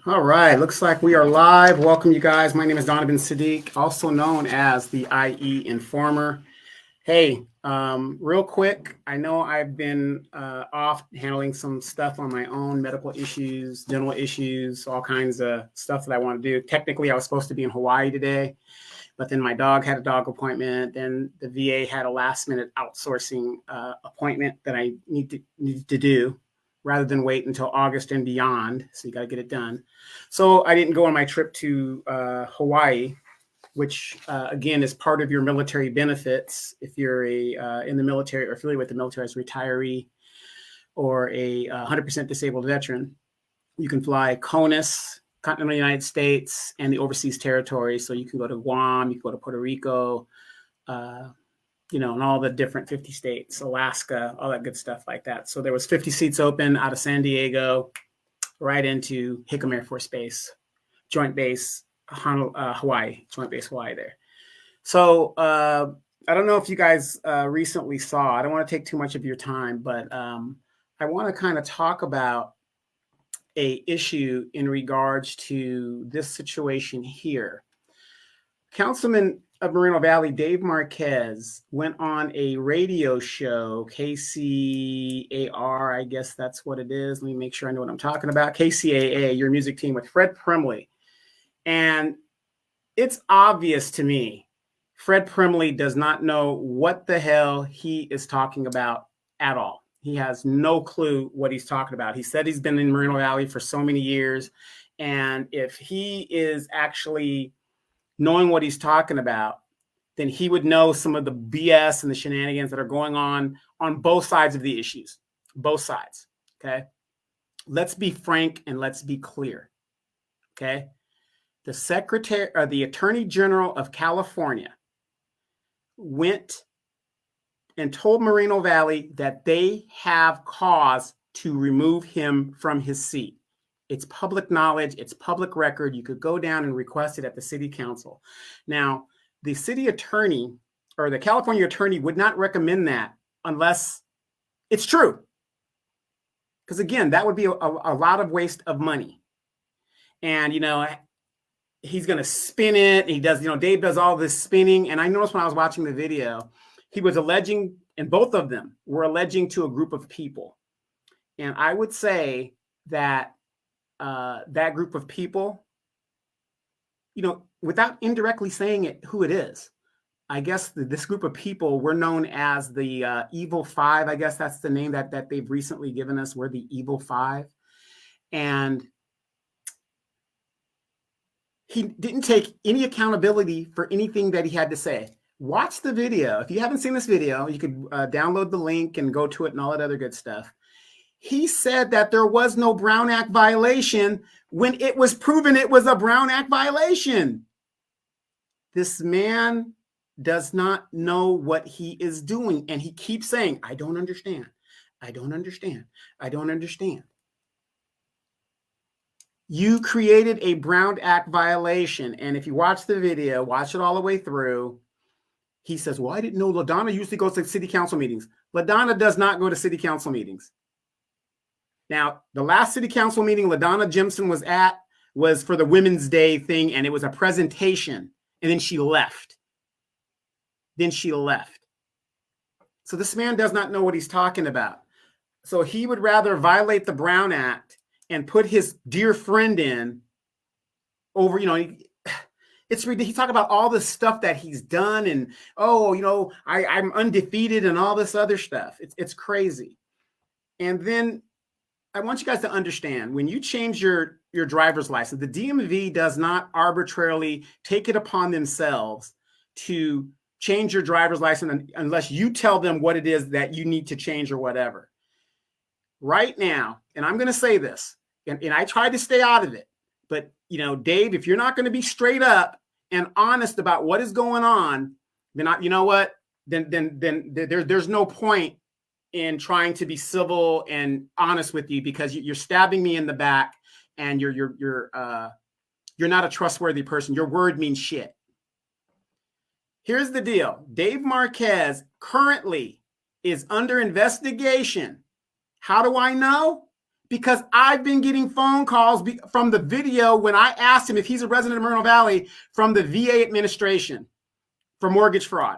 All right, looks like we are live. Welcome, you guys. My name is Donovan Sadiq, also known as the IE Informer. Hey, real quick, I know I've been off handling some stuff on my own, medical issues, dental issues, all kinds of stuff that I want to do. Technically, I was supposed to be in Hawaii today, but then my dog had a dog appointment. Then the VA had a last-minute outsourcing appointment that I needed to do, rather than wait until August and beyond. So you got to get it done. So I didn't go on my trip to Hawaii, which again is part of your military benefits. If you're in the military or affiliated with the military as a retiree or a 100% disabled veteran, you can fly CONUS, continental United States, and the overseas territories. So you can go to Guam, you can go to Puerto Rico, and all the different 50 states, Alaska, all that good stuff like that. So there was 50 seats open out of San Diego, right into Hickam Air Force Base, Joint Base, Hawaii, Joint Base Hawaii there. So I don't know if you guys recently saw, I don't want to take too much of your time, but I want to kind of talk about a issue in regards to this situation here. Councilman of Moreno Valley, Dave Marquez, went on a radio show, KCAR, I guess that's what it is. Let me make sure I know what I'm talking about. KCAA, your music team, with Fred Primley. And it's obvious to me, Fred Primley does not know what the hell he is talking about at all. He has no clue what he's talking about. He said he's been in Moreno Valley for so many years. And if he is actually knowing what he's talking about, then he would know some of the BS and the shenanigans that are going on both sides of the issues, both sides. Okay. Let's be frank and let's be clear. Okay. The Attorney General of California went and told Moreno Valley that they have cause to remove him from his seat. It's public knowledge. It's public record. You could go down and request it at the city council. Now, the city attorney or the California attorney would not recommend that unless it's true. Because again, that would be a lot of waste of money. And, he's going to spin it. He does, Dave does all this spinning. And I noticed when I was watching the video, he was alleging, and both of them were alleging to a group of people. And I would say that that group of people, without indirectly saying it, who it is, I guess this group of people were known as the Evil Five. I guess that's the name that they've recently given us. We're the Evil Five. And he didn't take any accountability for anything that he had to say. Watch the video. If you haven't seen this video, you could download the link and go to it and all that other good stuff. He said that there was no Brown Act violation when it was proven it was a Brown Act violation. This man does not know what he is doing. And he keeps saying, I don't understand. I don't understand. I don't understand. You created a Brown Act violation. And if you watch the video, watch it all the way through. He says, well, I didn't know LaDonna usually goes to city council meetings. LaDonna does not go to city council meetings. Now, the last city council meeting LaDonna Jimson was at was for the Women's Day thing, and it was a presentation, and then she left. So this man does not know what he's talking about. So he would rather violate the Brown Act and put his dear friend in over, it's ridiculous. He talked about all the stuff that he's done and, I'm undefeated and all this other stuff. It's crazy. And then I want you guys to understand, when you change your driver's license, the DMV does not arbitrarily take it upon themselves to change your driver's license unless you tell them what it is that you need to change or whatever. Right now, and I'm going to say this, and I tried to stay out of it, but, Dave, if you're not going to be straight up and honest about what is going on, then there's no point in trying to be civil and honest with you, because you're stabbing me in the back and you're not a trustworthy person. Your word means shit. Here's the deal. Dave Marquez currently is under investigation. How do I know? because I've been getting phone calls from the video when I asked him if he's a resident of Moreno Valley from the VA administration for mortgage fraud.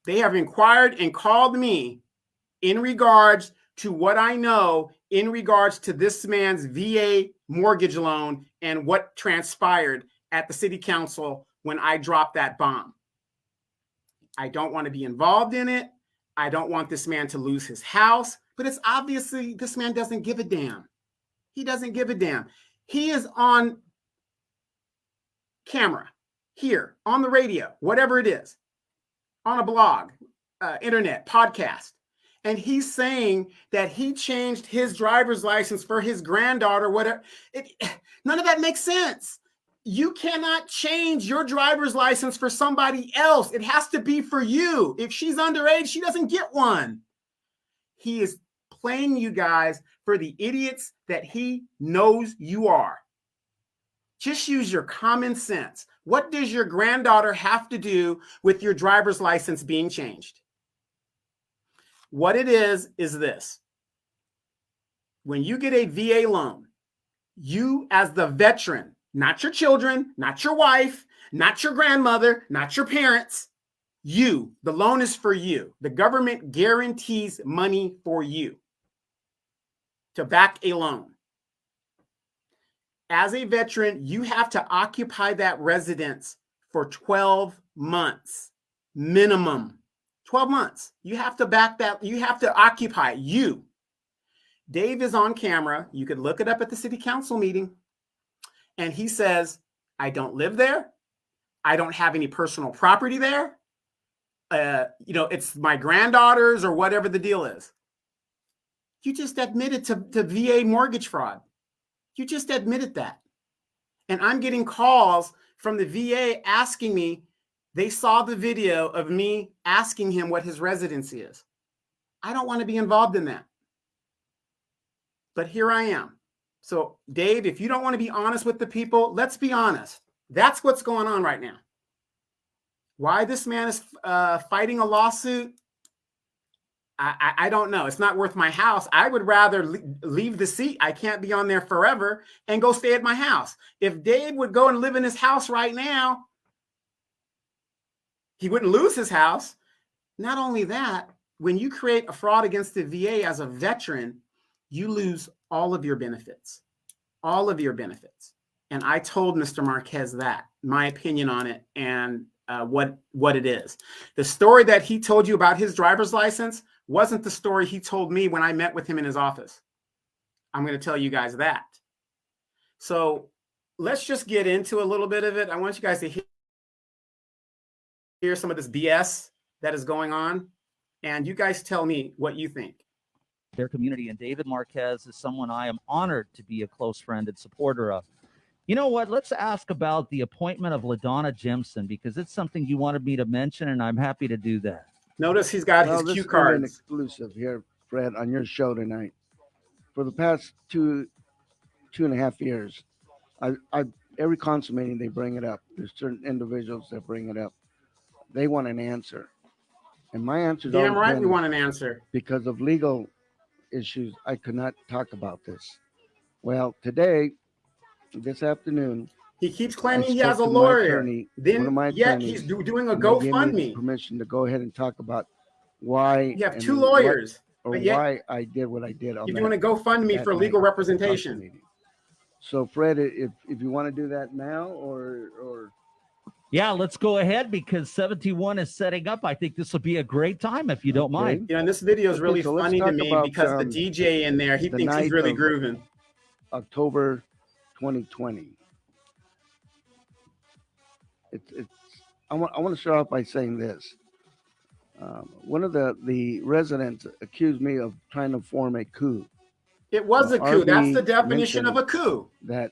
They have inquired and called me in regards to what I know in regards to this man's VA mortgage loan and what transpired at the city council when I dropped that bomb. I don't want to be involved in it. I don't want this man to lose his house, but it's obviously this man doesn't give a damn. He doesn't give a damn. He is on camera here, on the radio, whatever it is, on a blog, internet, podcast. And he's saying that he changed his driver's license for his granddaughter, whatever. None of that makes sense. You cannot change your driver's license for somebody else. It has to be for you. If she's underage, she doesn't get one. He is playing you guys for the idiots that he knows you are. Just use your common sense. What does your granddaughter have to do with your driver's license being changed? What it is this. When you get a VA loan, you as the veteran, not your children, not your wife, not your grandmother, not your parents, you, the loan is for you. The government guarantees money for you to back a loan. As a veteran, you have to occupy that residence for 12 months, minimum. 12 months. You have to back that. You have to occupy you. Dave is on camera. You could look it up at the city council meeting. And he says, I don't live there. I don't have any personal property there. It's my granddaughter's or whatever the deal is. You just admitted to VA mortgage fraud. You just admitted that. And I'm getting calls from the VA asking me, they saw the video of me asking him what his residency is. I don't want to be involved in that. But here I am. So, Dave, if you don't want to be honest with the people, let's be honest. That's what's going on right now. Why this man is fighting a lawsuit, I don't know. It's not worth my house. I would rather leave the seat. I can't be on there forever and go stay at my house. If Dave would go and live in his house right now, he wouldn't lose his house. Not only that, when you create a fraud against the VA as a veteran, you lose all of your benefits, all of your benefits. And I told Mr. Marquez that, my opinion on it and what it is. The story that he told you about his driver's license wasn't the story he told me when I met with him in his office. I'm going to tell you guys that. So let's just get into a little bit of it. I want you guys to hear some of this BS that is going on, and you guys tell me what you think. Their community, and David Marquez is someone I am honored to be a close friend and supporter of. You know what? Let's ask about the appointment of LaDonna Jimson, because it's something you wanted me to mention, and I'm happy to do that. Notice he's got his cue cards. An exclusive here, Fred, on your show tonight. For the past two and a half years, every council meeting they bring it up. There's certain individuals that bring it up. They want an answer, and my answer is damn right we want an answer. Because of legal issues, I could not talk about this. Well, today, this afternoon, he keeps claiming he has a lawyer. Then yet he's doing a GoFundMe. Permission to go ahead and talk about why you have two lawyers, why I did what I did. You're doing a GoFundMe for legal representation. So, Fred, if you want to do that now, or yeah, let's go ahead, because 71 is setting up. I think this will be a great time, if you don't mind. You know, and this video is really funny to me because the DJ in there, he thinks he's really grooving. October 2020. I want to start off by saying this. One of the residents accused me of trying to form a coup. It was a coup. That's the definition of a coup. That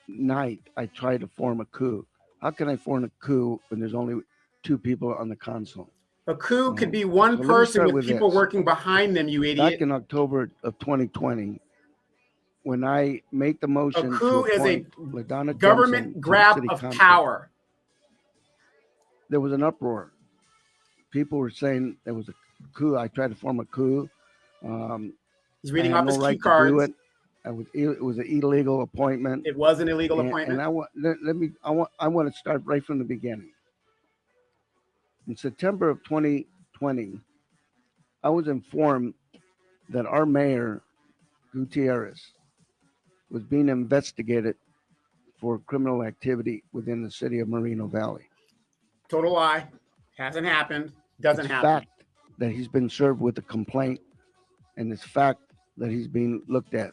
night I tried to form a coup. How can I form a coup when there's only two people on the council? A coup could be one person with people working behind them, you idiot. Back in October of 2020, when I made the motion, a coup is a LaDonna government grab of power. There was an uproar. People were saying there was a coup. I tried to form a coup. He's I reading had off no his key right to do cards. it. It was an illegal appointment. It was an illegal appointment. And I want to start right from the beginning. In September of 2020, I was informed that our mayor, Gutierrez, was being investigated for criminal activity within the city of Moreno Valley. Total lie. Hasn't happened. Doesn't It's happen. fact that he's been served with a complaint, and it's fact that he's being looked at.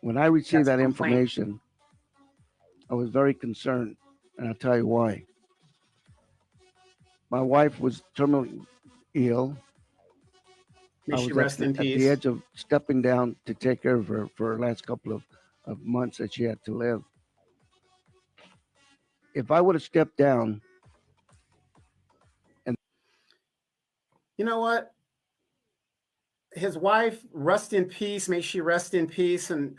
When I received That's a that complaint. information, I was very concerned, and I'll tell you why. My wife was terminally ill. May I she was rest in at the peace. edge of stepping down to take care of her for the last couple of months that she had to live. If I would have stepped down, You know what? His wife, rest in peace. May she rest in peace, and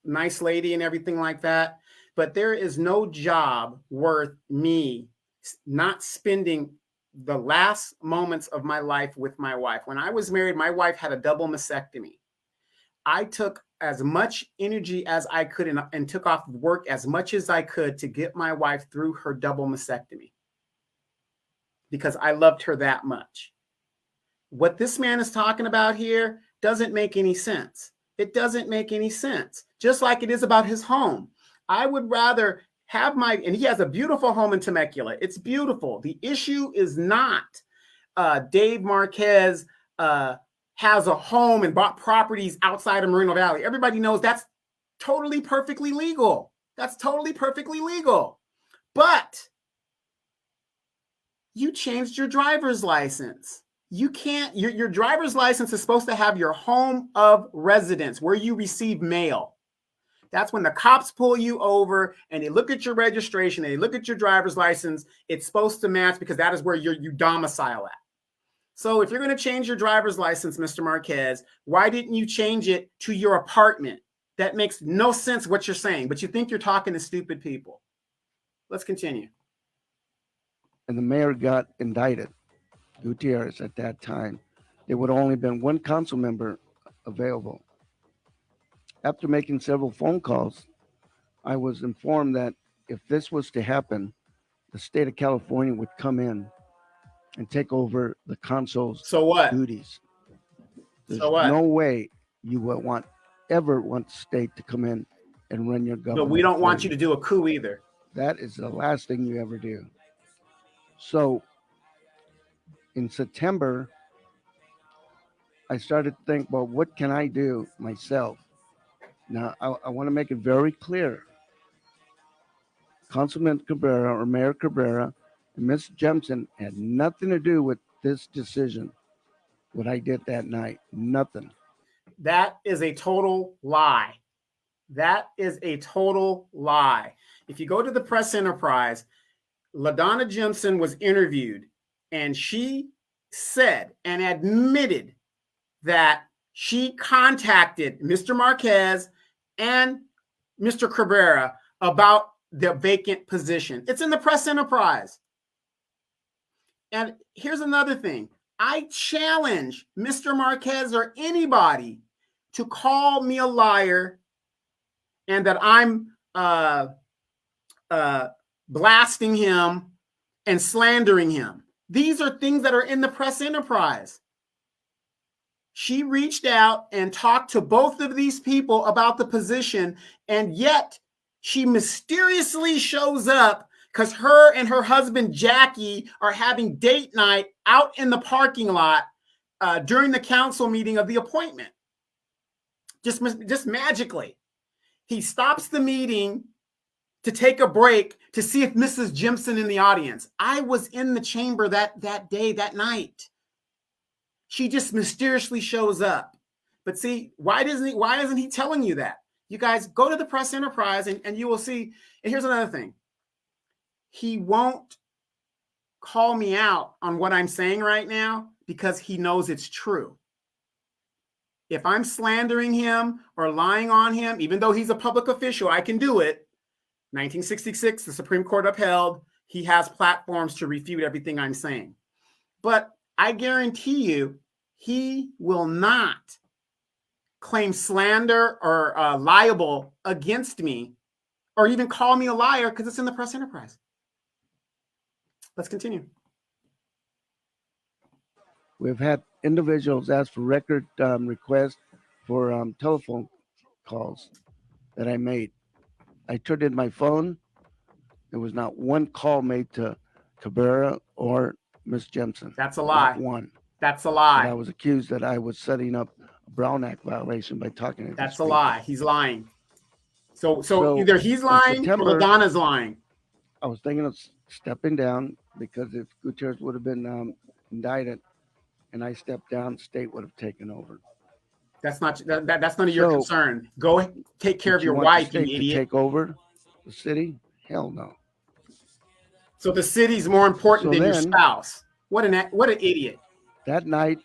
nice lady and everything like that. But there is no job worth me not spending the last moments of my life with my wife. When I was married, my wife had a double mastectomy. I took as much energy as I could and took off work as much as I could to get my wife through her double mastectomy because I loved her that much. What this man is talking about here doesn't make any sense. It doesn't make any sense. Just like it is about his home. I would rather have and he has a beautiful home in Temecula. It's beautiful. The issue is not Dave Marquez has a home and bought properties outside of Moreno Valley. Everybody knows that's totally perfectly legal. That's totally perfectly legal. But you changed your driver's license. You can't, your driver's license is supposed to have your home of residence where you receive mail. That's when the cops pull you over and they look at your registration and they look at your driver's license. It's supposed to match because that is where you domicile at. So if you're going to change your driver's license, Mr. Marquez, why didn't you change it to your apartment? That makes no sense what you're saying, but you think you're talking to stupid people. Let's continue. And the mayor got indicted, Gutierrez, at that time. There would have only been one council member available. After making several phone calls, I was informed that if this was to happen, the state of California would come in and take over the council's duties. There's no way you would ever want the state to come in and run your government. But we don't want you to do a coup either. That is the last thing you ever do. So in September, I started to think, well, what can I do myself? Now, I want to make it very clear. Councilman Cabrera or Mayor Cabrera and Ms. Jemson had nothing to do with this decision, what I did that night. Nothing. That is a total lie. That is a total lie. If you go to the press enterprise, LaDonna Jemson was interviewed and she said and admitted that she contacted Mr. Marquez and Mr. Cabrera about the vacant position. It's in the press enterprise. And here's another thing. I challenge Mr. Marquez or anybody to call me a liar and that I'm blasting him and slandering him. These are things that are in the press enterprise. She reached out and talked to both of these people about the position, and yet she mysteriously shows up because her and her husband, Jackie, are having date night out in the parking lot during the council meeting of the appointment. Just magically. He stops the meeting to take a break to see if Mrs. Jemson in the audience. I was in the chamber that day, that night. She just mysteriously shows up. But see, why isn't he telling you that? You guys go to the press enterprise and you will see. And here's another thing. He won't call me out on what I'm saying right now because he knows it's true. If I'm slandering him or lying on him, even though he's a public official, I can do it. 1966, the Supreme Court upheld. He has platforms to refute everything I'm saying. But I guarantee you, he will not claim slander or liable against me or even call me a liar because it's in the press enterprise. Let's continue. We've had individuals ask for record requests for telephone calls that I made. I turned in my phone. There was not one call made to Cabrera or Miss Jemison. That's a lie. Not one. That's a But lie. I was accused that I was setting up a Brown Act violation by talking to That's these a people. lie. He's lying. So So, either he's in lying September- or LaDonna's lying. I was thinking of stepping down because if Gutierrez would have been indicted and I stepped down, the state would have taken over. That's not that's none of your So, concern. Go take care Did of you your want wife, the you state to idiot. take over the city? Hell no. So the city's more important So than your then- spouse. What an idiot. That night,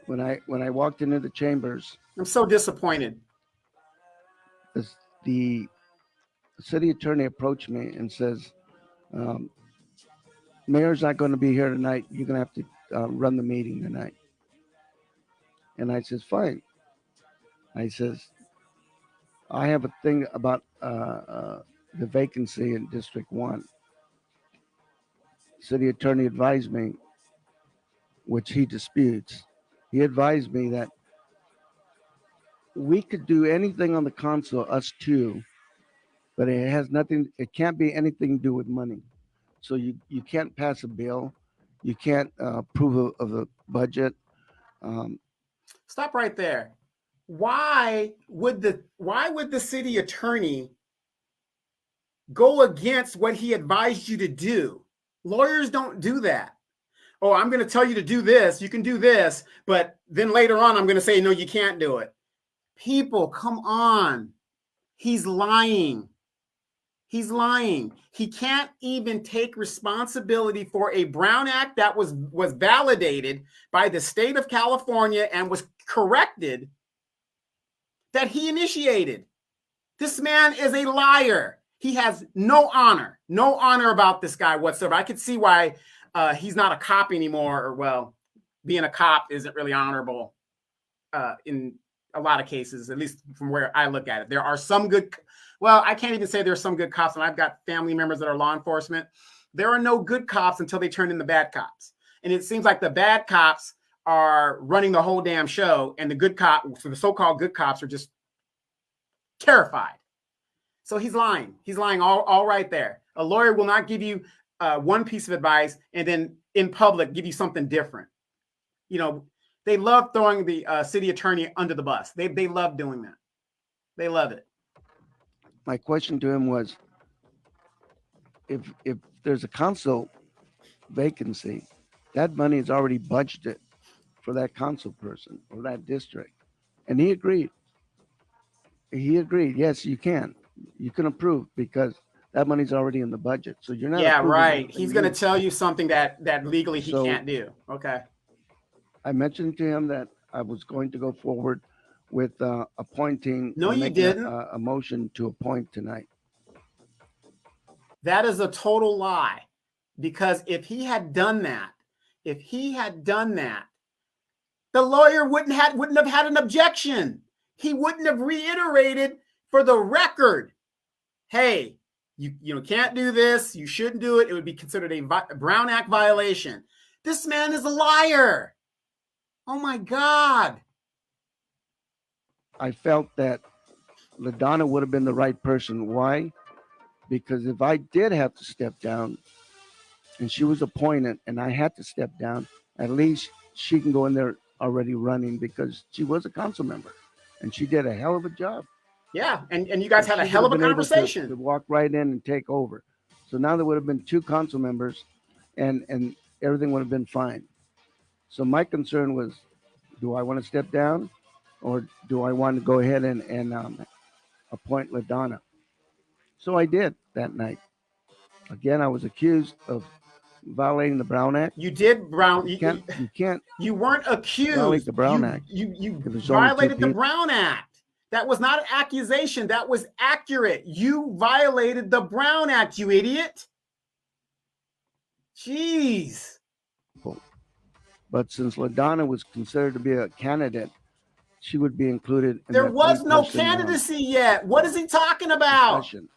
when I walked into the chambers, I'm so disappointed. the city attorney approached me and says, Mayor's not going to be here tonight. You're going to have to run the meeting tonight. And I says, fine. I says, I have a thing about the vacancy in District 1. City attorney advised me, which he disputes. He advised me that we could do anything on the council, us two, but it can't be anything to do with money. So you can't pass a bill. You can't approve of a budget. Stop right there. Why would the city attorney go against what he advised you to do? Lawyers don't do that. Oh, I'm going to tell you to do this. You can do this, but then later on, I'm going to say, no, you can't do it. People, come on. He's lying. He's lying. He can't even take responsibility for a Brown Act that was validated by the state of California and was corrected that he initiated. This man is a liar. He has no honor about this guy whatsoever. I could see why he's not a cop anymore, or well, being a cop isn't really honorable in a lot of cases, at least from where I look at it. There are some good, well, I can't even say there's some good cops, and I've got family members that are law enforcement. There are no good cops until they turn into bad cops. And it seems like the bad cops are running the whole damn show, and the good cops, so the so-called good cops, are just terrified. So he's lying. He's lying all right there. A lawyer will not give you one piece of advice and then in public give you something different. You know, they love throwing the city attorney under the bus. They love doing that. They love it. My question to him was, if there's a council vacancy, that money is already budgeted for that council person or that district. And he agreed. Yes, you can approve because that money's already in the budget. So you're not. Yeah, right. anything He's going to new. tell you something that legally he So- can't do. Okay. I mentioned to him that I was going to go forward with appointing. No, or you making didn't. A motion to appoint tonight. That is a total lie, because if he had done that, the lawyer wouldn't have had an objection. He wouldn't have reiterated for the record, hey, you can't do this. You shouldn't do it. It would be considered a Brown Act violation. This man is a liar. Oh my God. I felt that LaDonna would have been the right person. Why? Because if I did have to step down and she was appointed and I had to step down, at least she can go in there already running because she was a council member and she did a hell of a job. Yeah, and you guys had a She hell of would a have been able conversation. to walk right in and take over. So now there would have been 2 council members and everything would have been fine. So my concern was, do I want to step down or do I want to go ahead and appoint LaDonna? So I did that night. Again, I was accused of violating the Brown Act. You did Brown. You can't You weren't accused. violate the Brown Act. You There's only 2 violated the people. Brown Act. That was not an accusation. That was accurate. You violated the Brown Act, you idiot. Jeez. But since LaDonna was considered to be a candidate, she would be included in There that was no three-person, candidacy yet. What is he talking about? discussion.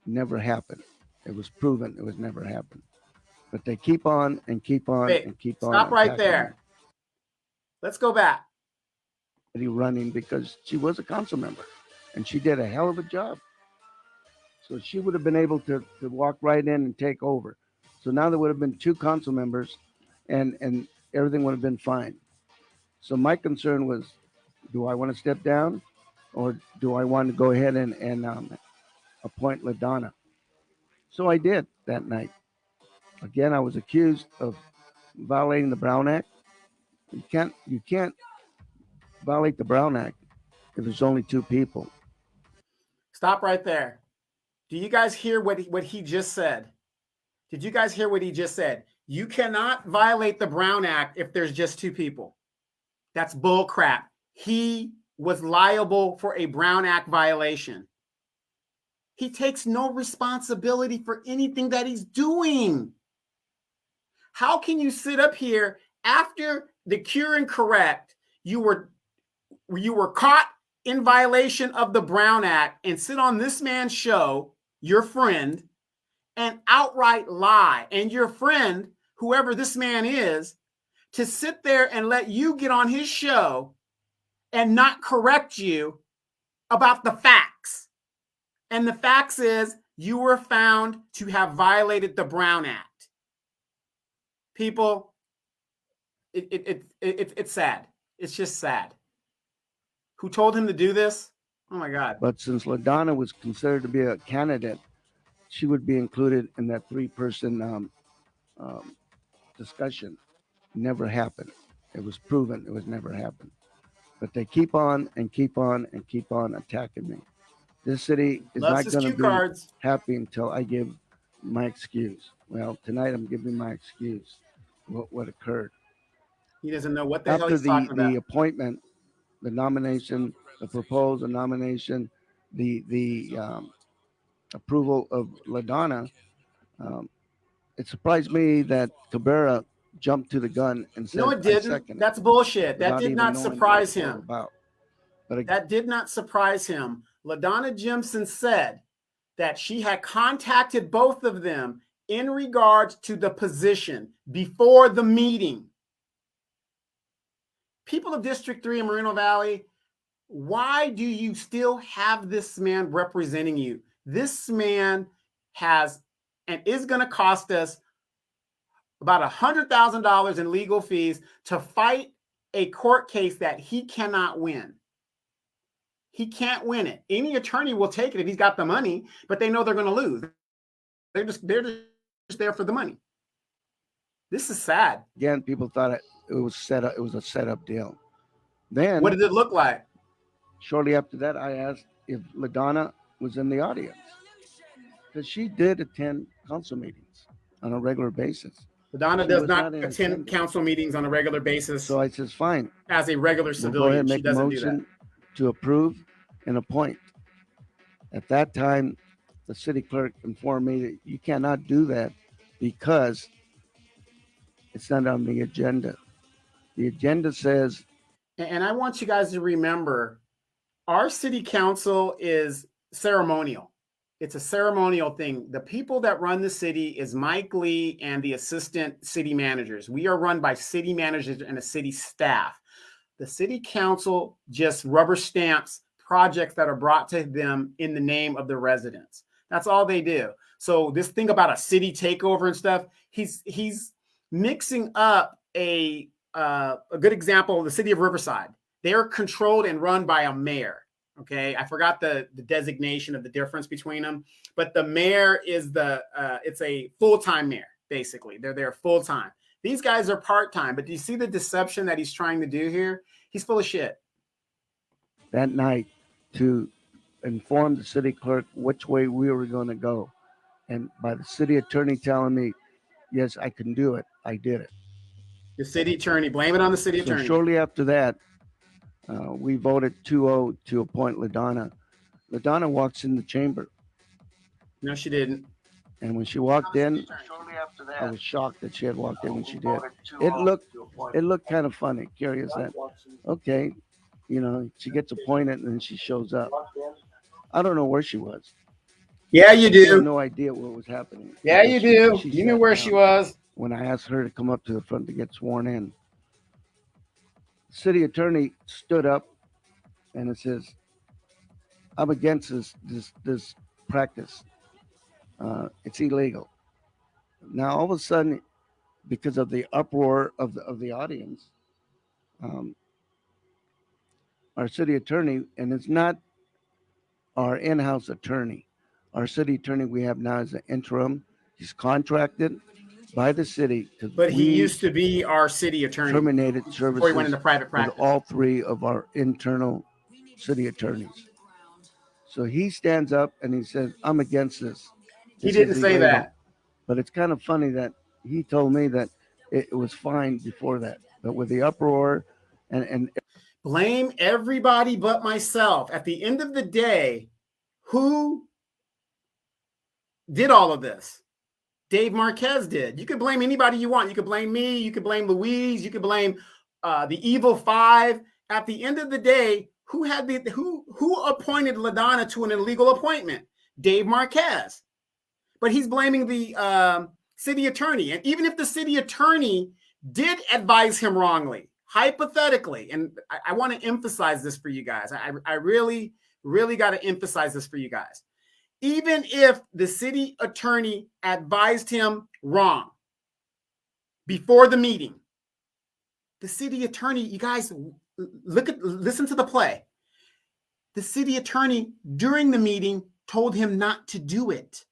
Never happened. It was proven it was never happened. But they keep on and keep on Wait, and keep on. stop right attacking there. Let's go back. me, running because she was a council member and she did a hell of a job. So she would have been able to walk right in and take over. So now there would have been two council members and everything would have been fine. So my concern was, do I want to step down or do I want to go ahead and appoint LaDonna? So I did that night. Again, I was accused of violating the Brown Act. You can't violate the Brown Act if there's only two people. Stop right there. Do you guys hear what he just said? Did you guys hear what he just said? You cannot violate the Brown Act if there's just two people. That's bull crap. He was liable for a Brown Act violation. He takes no responsibility for anything that he's doing. How can you sit up here after the cure and correct, you were caught in violation of the Brown Act and sit on this man's show, your friend, and outright lie, and your friend, whoever this man is, to sit there and let you get on his show and not correct you about the facts. And the facts is you were found to have violated the Brown Act. People, it's sad. It's just sad. Who told him to do this? Oh my God. But since LaDonna was considered to be a candidate, she would be included in that three-person discussion. Never happened. It was proven it was never happened. But they keep on and keep on and keep on attacking me. This city is Loves not his going to cue be cards. happy until I give my excuse. Well, tonight I'm giving my excuse. What occurred He doesn't know what the hell after he's talking the about. appointment, the nomination, the proposal nomination, the approval of LaDonna. It surprised me that Cabrera jumped to the gun and said, No, it "I didn't. second it," That's bullshit. That without did even not knowing surprise what it was all him. about. But That did not surprise him. LaDonna Jimson said that she had contacted both of them in regards to the position before the meeting. People of District 3 in Moreno Valley, why do you still have this man representing you? This man has and is going to cost us about $100,000 in legal fees to fight a court case that he cannot win. He can't win it. Any attorney will take it if he's got the money, but they know they're going to lose. They're just there for the money. This is sad. again, people thought it was set up. It was a setup deal. Then, What did it look like? shortly after that, I asked if LaDonna was in the audience because she did attend council meetings on a regular basis. LaDonna She does was not in attend attendance. council meetings on a regular basis So I says, fine, as a regular we'll go ahead civilian. and She make a doesn't do that. motion to approve and appoint. At that time, the city clerk informed me that you cannot do that because it's not on the agenda. The agenda says, And I want you guys to remember, our city council is ceremonial. It's a ceremonial thing. The people that run the city is Mike Lee and the assistant city managers. We are run by city managers and a city staff. The city council just rubber stamps projects that are brought to them in the name of the residents. That's all they do. So this thing about a city takeover and stuff, he's mixing up a good example, the city of Riverside. They're controlled and run by a mayor. Okay, I forgot the designation of the difference between them, but the mayor is it's a full-time mayor, basically. They're there full-time. These guys are part-time, but do you see the deception that he's trying to do here? He's full of shit. that night to inform the city clerk which way we were going to go. And by the city attorney telling me, yes, I can do it, I did it. The city attorney, blame it on the city So attorney. shortly after that, we voted 2-0 to appoint LaDonna. LaDonna walks in the chamber. No, she didn't. And when she walked in, I was shocked that she had walked in when she did. It looked kind of funny, curious that, okay, she gets appointed and then she shows up. I don't know where she was. Yeah, you She had do. no idea what was happening. Yeah, because you do. She You knew sat where she down. was. When I asked her to come up to the front to get sworn in, the city attorney stood up and it says, "I'm against this practice. It's illegal." Now all of a sudden, because of the uproar of the audience, um, our city attorney, and it's not our in-house attorney. Our city attorney we have now is an interim. He's contracted by the city because But he we used to be our city attorney terminated before he went services into private with practice. all three of our internal city attorneys. So he stands up and he says, "I'm against this. He This didn't is say illegal." that. But it's kind of funny that he told me that it was fine before that. But with the uproar and Blame everybody but myself. At the end of the day, who did all of this? Dave Marquez did. You could blame anybody you want. You could blame me. You could blame Louise. You could blame the Evil Five. At the end of the day, who appointed LaDonna to an illegal appointment? Dave Marquez. But he's blaming the city attorney. And even if the city attorney did advise him wrongly, hypothetically, and I want to emphasize this for you guys. I really, really got to emphasize this for you guys. Even if the city attorney advised him wrong before the meeting, the city attorney, you guys listen to the play. The city attorney during the meeting told him not to do it.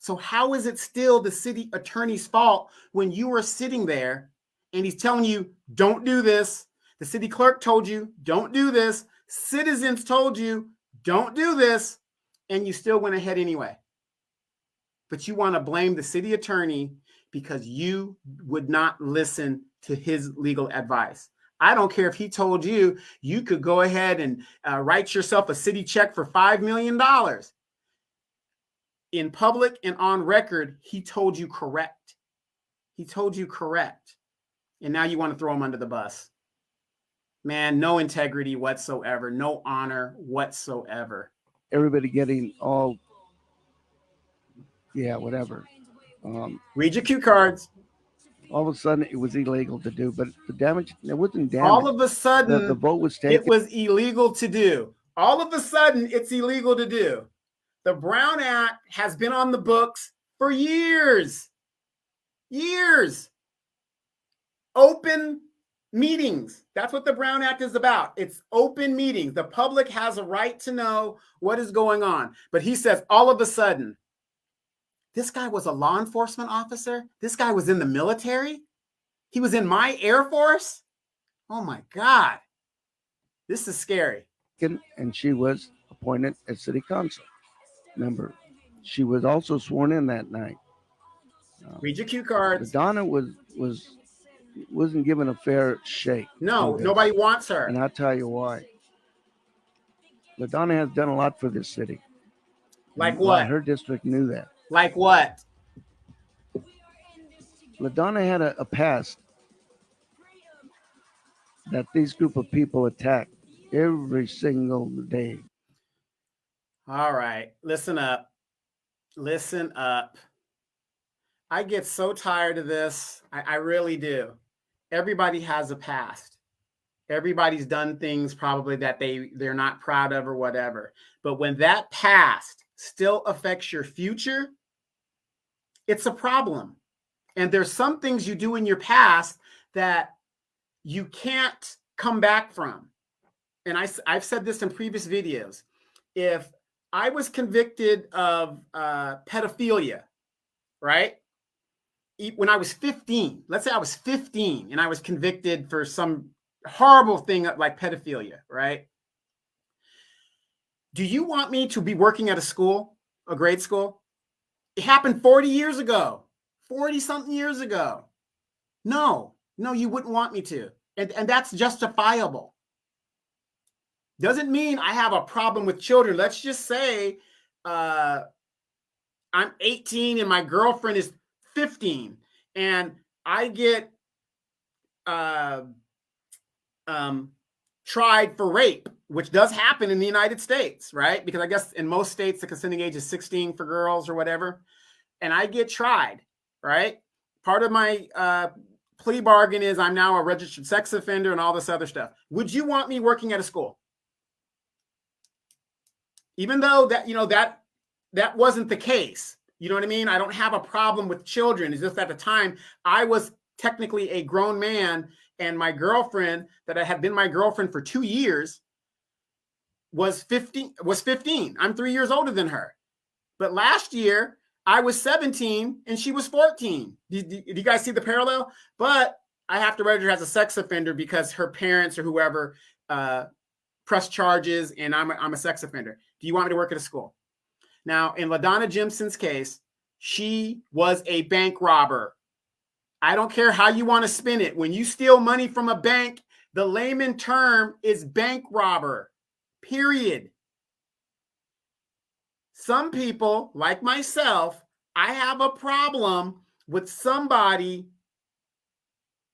So how is it still the city attorney's fault when you were sitting there and he's telling you, don't do this? The city clerk told you, don't do this. Citizens told you, don't do this. And you still went ahead anyway. But you want to blame the city attorney because you would not listen to his legal advice. I don't care if he told you you could go ahead and write yourself a city check for $5 million. In public and on record, he told you correct. He told you correct. And now you want to throw him under the bus. Man, no integrity whatsoever, no honor whatsoever. everybody getting all, whatever. Read your cue cards. All of a sudden, it was illegal to do, but it wasn't damage. All of a sudden, the vote was taken. It was illegal to do. All of a sudden, it's illegal to do. The Brown Act has been on the books for years. Years. Open meetings. That's what the Brown Act is about. It's open meetings. The public has a right to know what is going on. But he says all of a sudden, this guy was a law enforcement officer. This guy was in the military. He was in my Air Force. Oh my God. This is scary. And she was appointed as city council member. She was also sworn in that night. Read your cue cards. Donna wasn't given a fair shake. No, nobody wants her. And I'll tell you why. LaDonna has done a lot for this city. Like what? Her district knew that. Like what? LaDonna had a past that these group of people attack every single day. All right. Listen up. Listen up. I get so tired of this. I really do. Everybody has a past. Everybody's done things probably that they're not proud of or whatever. But when that past still affects your future, it's a problem. And there's some things you do in your past that you can't come back from. And I've said this in previous videos. If I was convicted of pedophilia, right? When I was 15, let's say I was 15 and I was convicted for some horrible thing like pedophilia, right? Do you want me to be working at a school, a grade school? It happened 40 years ago, 40 something years ago. No, you wouldn't want me to. And that's justifiable. Doesn't mean I have a problem with children. Let's just say I I'm 18 and my girlfriend is 15, and I get tried for rape, which does happen in the United States, right? Because I guess in most states the consenting age is 16 for girls or whatever, and I get tried, right? Part of my plea bargain is I'm now a registered sex offender and all this other stuff. Would you want me working at a school? Even though that, that wasn't the case. You know what I mean? I don't have a problem with children. It's just at the time I was technically a grown man, and my girlfriend that I had been my girlfriend for 2 years was 15. I'm 3 years older than her. But last year I was 17 and she was 14. Do you guys see the parallel? But I have to register as a sex offender because her parents or whoever pressed charges, and I'm a sex offender. Do you want me to work at a school? Now, in LaDonna Jimson's case, she was a bank robber. I don't care how you want to spin it. When you steal money from a bank, the layman term is bank robber, period. Some people, like myself, I have a problem with somebody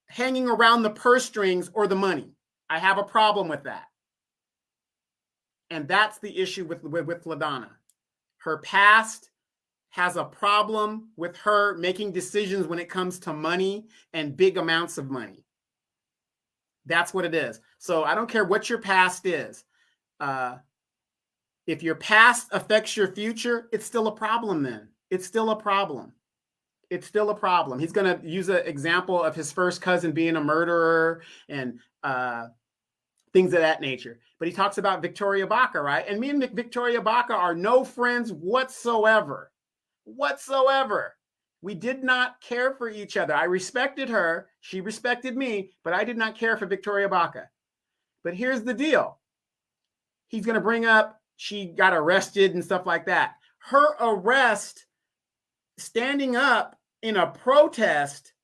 hanging around the purse strings or the money. I have a problem with that. And that's the issue with LaDonna. Her past has a problem with her making decisions when it comes to money and big amounts of money. That's what it is. So I don't care what your past is. If your past affects your future, it's still a problem then. It's still a problem. It's still a problem. He's going to use an example of his first cousin being a murderer and things of that nature. But he talks about Victoria Baca, right? And me and Victoria Baca are no friends whatsoever. Whatsoever. We did not care for each other. I respected her. She respected me, but I did not care for Victoria Baca. But here's the deal. He's going to bring up she got arrested and stuff like that. Her arrest, standing up in a protest,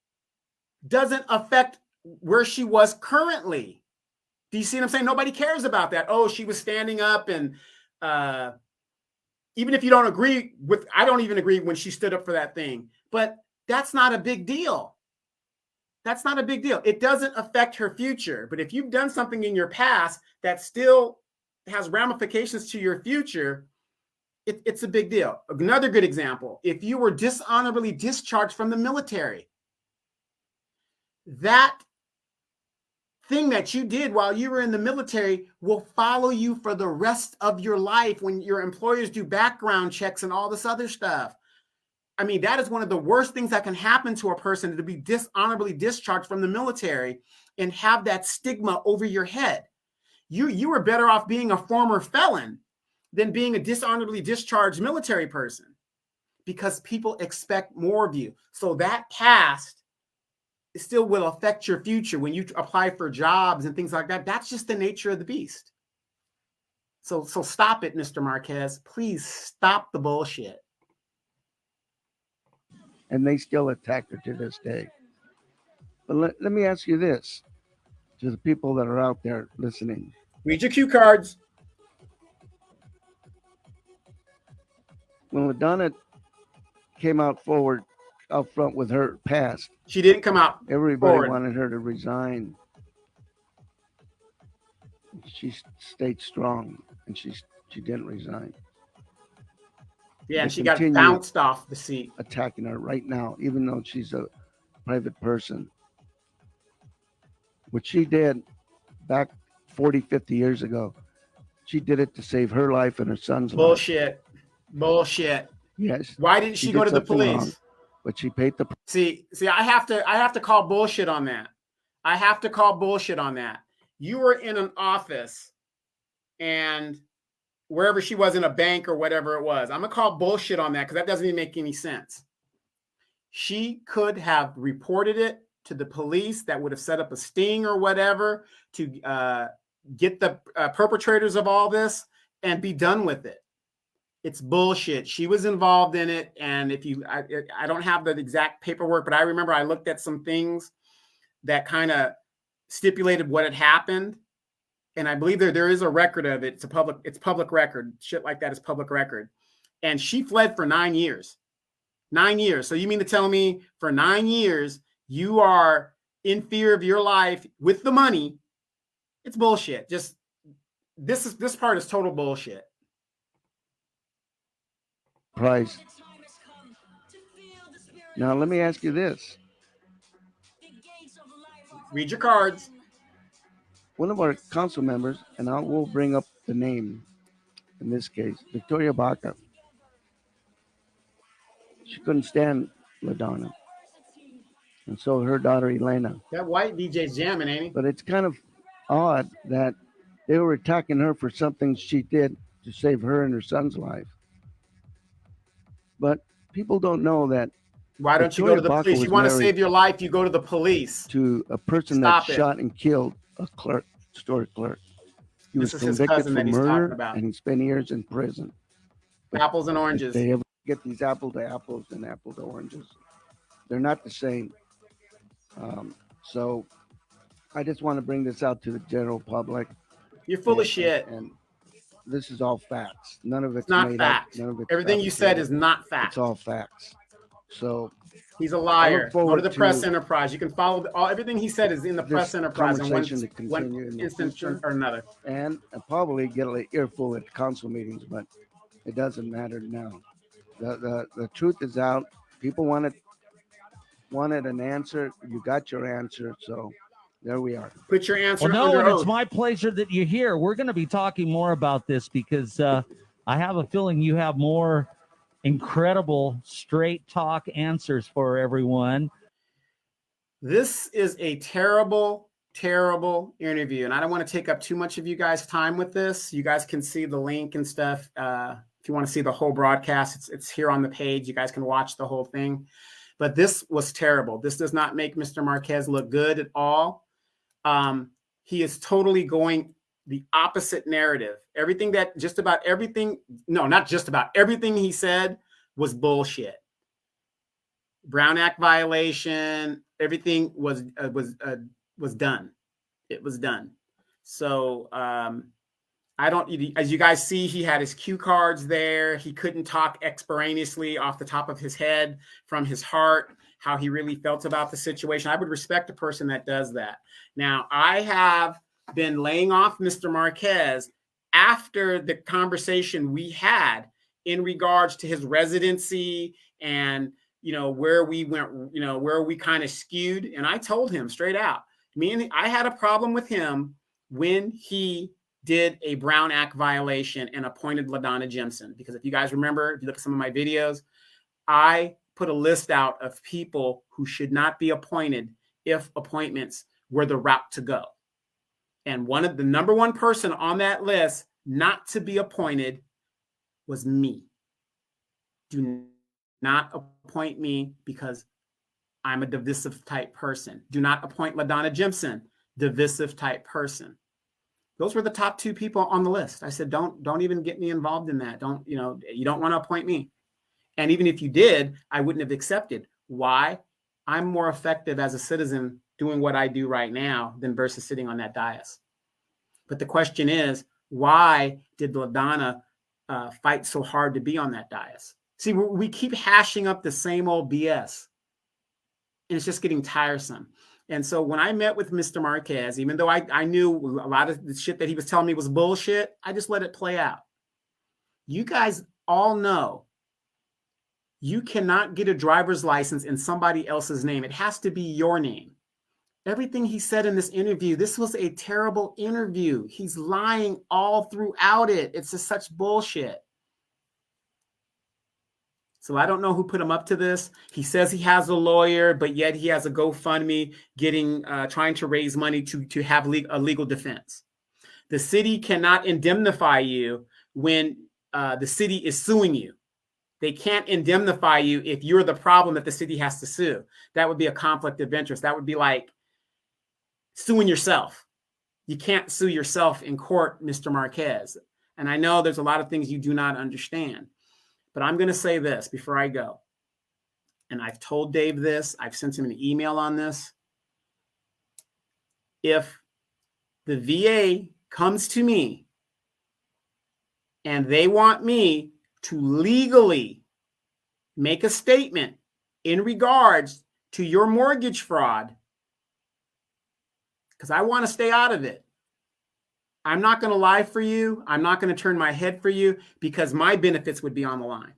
doesn't affect where she was currently. Do you see what I'm saying? Nobody cares about that. Oh, she was standing up, and even if you don't agree with, I don't even agree when she stood up for that thing, but that's not a big deal. That's not a big deal. It doesn't affect her future. But if you've done something in your past that still has ramifications to your future, it's a big deal. Another good example, if you were dishonorably discharged from the military, that thing that you did while you were in the military will follow you for the rest of your life when your employers do background checks and all this other stuff. I mean, that is one of the worst things that can happen to a person, to be dishonorably discharged from the military and have that stigma over your head. You were better off being a former felon than being a dishonorably discharged military person, because people expect more of you. So that past still will affect your future when you apply for jobs and things like that. That's just the nature of the beast. So stop it, Mr. Marquez. Please stop the bullshit. And they still attack her to this day. But let me ask you this, to the people that are out there listening. Read your cue cards. When LaDonna came out front with her past, she didn't come out. Everybody wanted her to resign. She stayed strong, and she didn't resign. Yeah, and she got bounced off the seat. Attacking her right now, even though she's a private person. What she did back 40, 50 years ago, she did it to save her life and her son's life. Bullshit. Yes. Why didn't she go to the police? Wrong, but she paid the. See, I have to call bullshit on that. I have to call bullshit on that. You were in an office, and wherever she was, in a bank or whatever it was, I'm gonna call bullshit on that, because that doesn't even make any sense. She could have reported it to the police that would have set up a sting or whatever to get the perpetrators of all this and be done with it. It's bullshit. She was involved in it. And I don't have the exact paperwork, but I remember I looked at some things that kind of stipulated what had happened. And I believe there is a record of it. It's public record. Shit like that is public record. And she fled for 9 years. 9 years. So you mean to tell me for 9 years you are in fear of your life with the money? It's bullshit. Just this part is total bullshit. Price. Now let me ask you this. Read your cards. One of our council members, and I will bring up the name in this case, Victoria Baca. She couldn't stand LaDonna. And so her daughter Elena. That white DJ's jamming, ain't he? But it's kind of odd that they were attacking her for something she did to save her and her son's life. But people don't know that. Why don't you go to the police? You want to save your life, you go to the police. To a person that shot and killed a clerk, store clerk. He was convicted for murder, and he spent years in prison. But apples and oranges. If they ever get these apple to apples and apple to oranges, they're not the same. So I just want to bring this out to the general public. You're full of shit. And this is all facts. None of it's not made fact. Up. None of it's everything you said is not fact. It's all facts. So he's a liar. Go to the press enterprise. You can follow everything he said is in the press enterprise in one instance or another. And probably get an earful at council meetings, but it doesn't matter now. The truth is out. People wanted an answer. You got your answer. So there we are. Put your answer under oath. It's my pleasure that you're here. We're going to be talking more about this because I have a feeling you have more incredible straight talk answers for everyone. This is a terrible, terrible interview. And I don't want to take up too much of you guys' time with this. You guys can see the link and stuff. If you want to see the whole broadcast, it's here on the page. You guys can watch the whole thing. But this was terrible. This does not make Mr. Marquez look good at all. He is totally going the opposite narrative. Everything he said was bullshit. Brown Act violation, everything was done. It was done. So as you guys see, he had his cue cards there. He couldn't talk extemporaneously off the top of his head from his heart, how he really felt about the situation. I would respect a person that does that. Now, I have been laying off Mr. Marquez after the conversation we had in regards to his residency and, where we went, where we kind of skewed. And I told him straight out, I had a problem with him when he did a Brown Act violation and appointed LaDonna Jimson. Because if you guys remember, if you look at some of my videos, I put a list out of people who should not be appointed if appointments were the route to go. And the number one person on that list not to be appointed was me. Do not appoint me because I'm a divisive type person. Do not appoint LaDonna Jimson, divisive type person. Those were the top two people on the list. I said, don't even get me involved in that. You don't want to appoint me. And even if you did, I wouldn't have accepted. Why? I'm more effective as a citizen doing what I do right now than versus sitting on that dais. But the question is, why did LaDonna fight so hard to be on that dais? See, we keep hashing up the same old BS, and it's just getting tiresome. And so when I met with Mr. Marquez, even though I knew a lot of the shit that he was telling me was bullshit, I just let it play out. You guys all know you cannot get a driver's license in somebody else's name. It has to be your name. Everything he said in this interview, this was a terrible interview. He's lying all throughout it. It's just such bullshit. So I don't know who put him up to this. He says he has a lawyer, but yet he has a GoFundMe trying to raise money to have a legal defense. The city cannot indemnify you when the city is suing you. They can't indemnify you if you're the problem that the city has to sue. That would be a conflict of interest. That would be like suing yourself. You can't sue yourself in court, Mr. Marquez. And I know there's a lot of things you do not understand. But I'm going to say this before I go. And I've told Dave this. I've sent him an email on this. If the VA comes to me and they want me to legally make a statement in regards to your mortgage fraud, because I want to stay out of it. I'm not going to lie for you. I'm not going to turn my head for you, because my benefits would be on the line,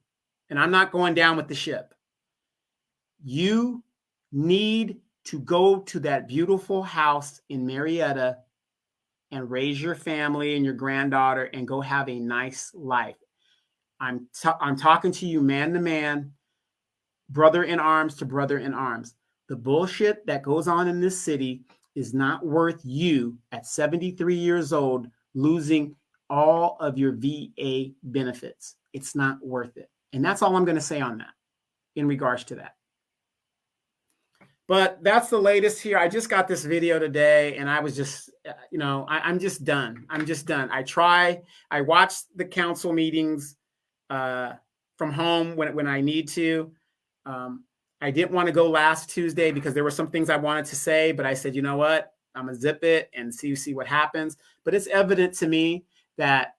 and I'm not going down with the ship. You need to go to that beautiful house in Marietta and raise your family and your granddaughter and go have a nice life. I'm talking to you man to man, brother in arms to brother in arms. The bullshit that goes on in this city is not worth you at 73 years old losing all of your VA benefits. It's not worth it. And that's all I'm going to say on that in regards to that. But that's the latest here. I just got this video today, and I was just, I'm just done. I'm just done. I watch the council meetings from home when I need to. I didn't want to go last Tuesday because there were some things I wanted to say, but I said, you know what? I'm going to zip it and see what happens. But it's evident to me that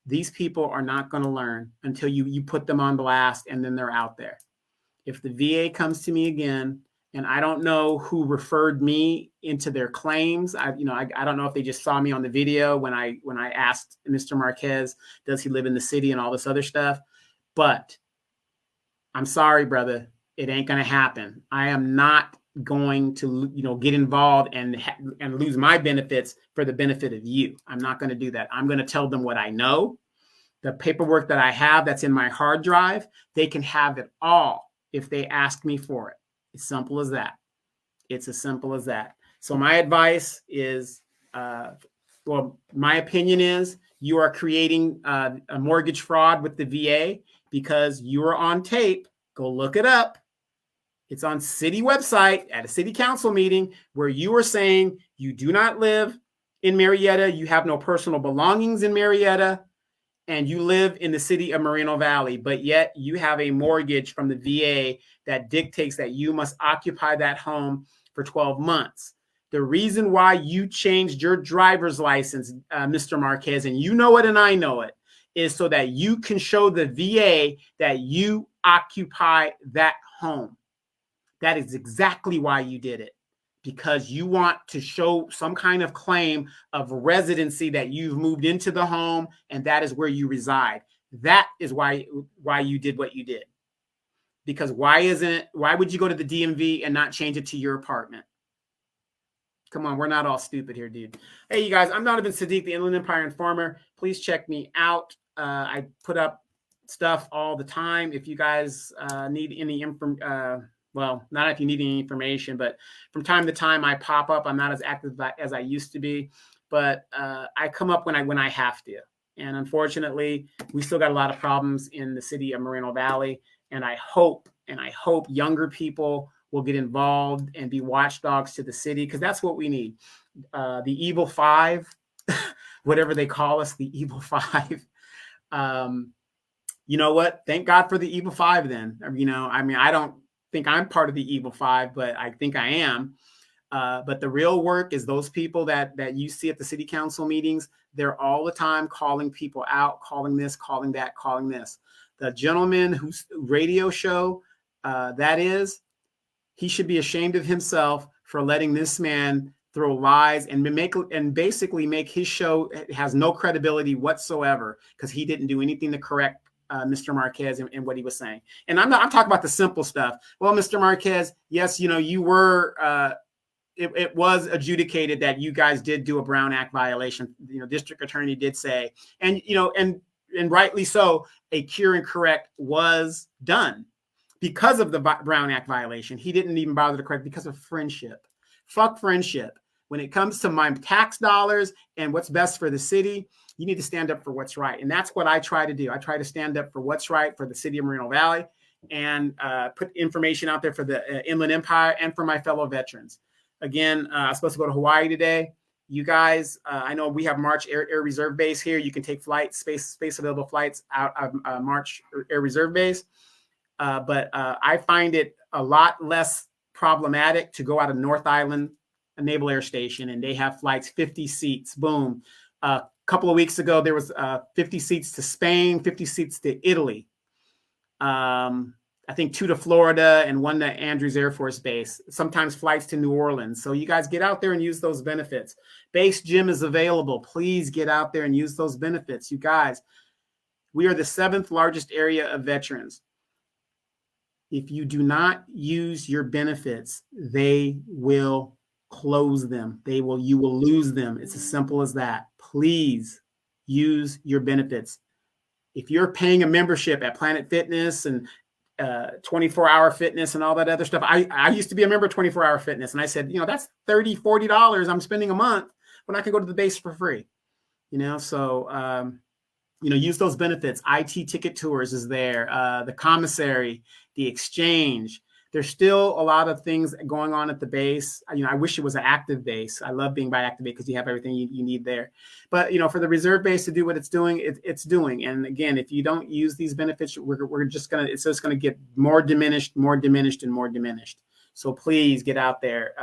these people are not going to learn until you put them on blast, and then they're out there. If the VA comes to me again, and I don't know who referred me into their claims. I don't know if they just saw me on the video when I asked Mr. Marquez, does he live in the city and all this other stuff. But I'm sorry, brother, it ain't going to happen. I am not going to, get involved and lose my benefits for the benefit of you. I'm not going to do that. I'm going to tell them what I know. The paperwork that I have that's in my hard drive, they can have it all if they ask me for it. As simple as that. It's as simple as that. So my advice is, my opinion is you are creating a mortgage fraud with the VA because you are on tape. Go look it up. It's on city website at a city council meeting where you are saying you do not live in Marietta. You have no personal belongings in Marietta, and you live in the city of Moreno Valley, but yet you have a mortgage from the VA that dictates that you must occupy that home for 12 months. The reason why you changed your driver's license, Mr. Marquez, and you know it and I know it, is so that you can show the VA that you occupy that home. That is exactly why you did it, because you want to show some kind of claim of residency that you've moved into the home and that is where you reside. That is why you did what you did. Because why would you go to the DMV and not change it to your apartment? Come on, we're not all stupid here, dude. Hey, you guys, I'm Donovan Sadiq, the Inland Empire Informer. Please check me out. I put up stuff all the time. If you guys need any well, not if you need any information, but from time to time I pop up. I'm not as active as I used to be, but I come up when I have to. And unfortunately, we still got a lot of problems in the city of Moreno Valley. And I hope younger people will get involved and be watchdogs to the city, because that's what we need. The evil five, whatever they call us, the evil five. You know what? Thank God for the evil five then. I don't think I'm part of the evil five, but I think I am. But the real work is those people that you see at the city council meetings. They're all the time calling people out, calling this, calling that, calling this. The gentleman whose radio show he should be ashamed of himself for letting this man throw lies and basically make his show has no credibility whatsoever, because he didn't do anything to correct Mr. Marquez and what he was saying. And I'm talking about the simple stuff. Well, Mr. Marquez, yes, you were it was adjudicated that you guys did do a Brown Act violation. District attorney did say, and rightly so, a cure and correct was done because of the Brown Act violation. He didn't even bother to correct because of friendship. Fuck friendship. When it comes to my tax dollars and what's best for the city, you need to stand up for what's right. And that's what I try to do. I try to stand up for what's right for the city of Moreno Valley and put information out there for the Inland Empire and for my fellow veterans. Again, I was supposed to go to Hawaii today. You guys, I know we have March Air Reserve Base here. You can take flights, space available flights out of March Air Reserve Base. But I find it a lot less problematic to go out of North Island Naval Air Station, and they have flights 50 seats. Boom. A couple of weeks ago, there was 50 seats to Spain, 50 seats to Italy. I I think 2 to Florida and 1 to Andrews Air Force Base, sometimes flights to New Orleans. So you guys get out there and use those benefits. Base gym is available. Please get out there and use those benefits. You guys, we are the 7th largest area of veterans. If you do not use your benefits, they will close them. You will lose them. It's as simple as that. Please use your benefits. If you're paying a membership at Planet Fitness and 24-hour fitness and all that other stuff. I used to be a member of 24-hour fitness, and I said, that's $30, $40 I'm spending a month when I can go to the base for free. So use those benefits. IT Ticket Tours is there, the commissary, the exchange. There's still a lot of things going on at the base. I wish it was an active base. I love being by active base because you have everything you need there. But, for the reserve base to do what it's doing, it's doing. And again, if you don't use these benefits, it's just going to get more diminished, and more diminished. So please get out there.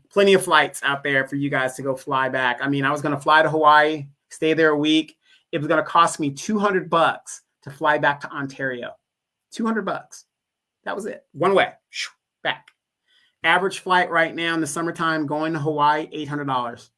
Plenty of flights out there for you guys to go fly back. I was going to fly to Hawaii, stay there a week. It was going to cost me $200 to fly back to Ontario. $200. That was it. One way, back. Average flight right now in the summertime going to Hawaii, $800.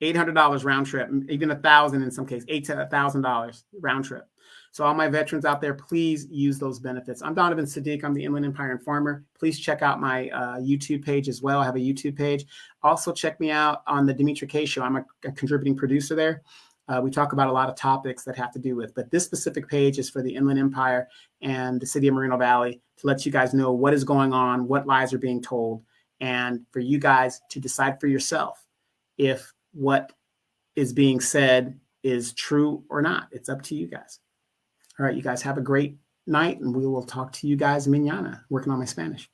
$800 round trip, even $1,000 in some cases, $800 to $1,000 round trip. So all my veterans out there, please use those benefits. I'm Donovan Sadiq. I'm the Inland Empire Informer. Please check out my YouTube page as well. I have a YouTube page. Also check me out on the Dimitri K Show. I'm a contributing producer there. We talk about a lot of topics that have to do with, but this specific page is for the Inland Empire and the city of Moreno Valley to let you guys know what is going on, what lies are being told, and for you guys to decide for yourself if what is being said is true or not. It's up to you guys. All right, you guys have a great night, and we will talk to you guys mañana. Working on my Spanish.